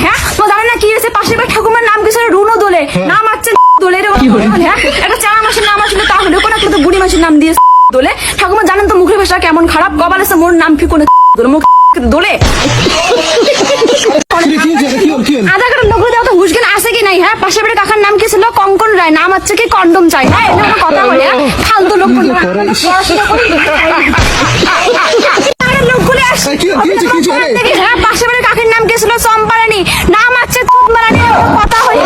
হ্যাঁ তোমার জানে না কি হয়েছে? পাশের বাড়ির ঠাকুমার নাম কি ছিল? রুনো দোলে। নাম আছে দোলে। হ্যাঁ একটা চারা মাসের নাম আসলে তাহলে কোনো একটা তো বুড়ি মাসের নাম দিয়ে দোলে। ঠাকুমা জানেন তো মুখের ভাষা কেমন খারাপ। কবাল আছে মোর নাম কি কোনো দোলে মুখ দোলে। আধা কাটার লোক দেওয়া তো হুশজ্ঞান আছে কি নাই? হ্যাঁ পাশের বাড়ির কাকার নাম কি ছিল? কঙ্কন রায়। নাম হচ্ছে কি কন্ডম চাই। হ্যাঁ এটা কথা বলে ফালতু লোক লোকগুলো আসছে। হ্যাঁ পাশের বাড়ির কাকের নাম কি ছিল? চম্পারানী। নাম আছে চম্পারানী। কথা হয়ে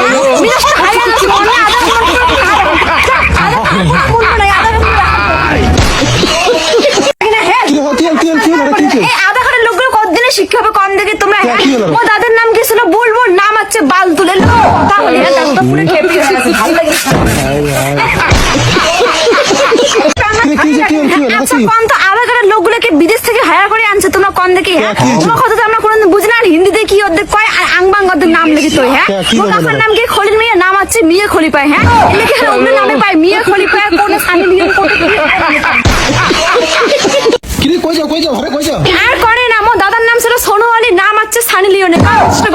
আধা ঘরের লোকগুলো কতদিনে শিক্ষা হবে কম দেখে তোমরা? ও দাদার নাম কি ছিল? বলবো নাম হচ্ছে বাল তুলে কথা বলে পুরো খেপে ভালো লাগে। কম তো আধা ঘরের লোকগুলোকে বিদেশ থেকে হায়ার করে আনছে তোমরা কম দেখে। হ্যাঁ তোমার কথা তো আমরা কোনোদিন বুঝি না। হিন্দিতে কি অর্ধেক কয় আংবাং অর্ধেক নাম লিখে তো। হ্যাঁ কাকার নাম কি? খলিল মিয়া। নাম আছে মিয়া খলিফায়। হ্যাঁ লিখে অন্য নামে পায় মিয়া খলিফায় কোন সানি লিখে আর করে না। আমার দাদার নাম ছিল সোনু আলী। নাম আছে সানি লিওনে।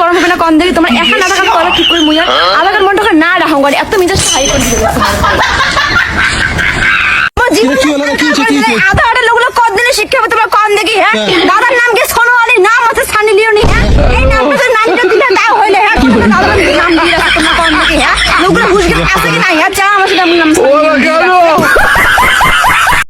গরম হবে না কম দেখে তোমরা এখন আধা ঘন্টা করা ঠিক করে মুইয়া আধা ঘন্টা মনটা না রাখো গাড়ি এত মিজাজ হাই করে দিবে। আধা ঘন্টা লোকগুলো কতদিনে শিক্ষা হবে তোমরা কম দেখি? হ্যাঁ দাদার নাম কি? সোনু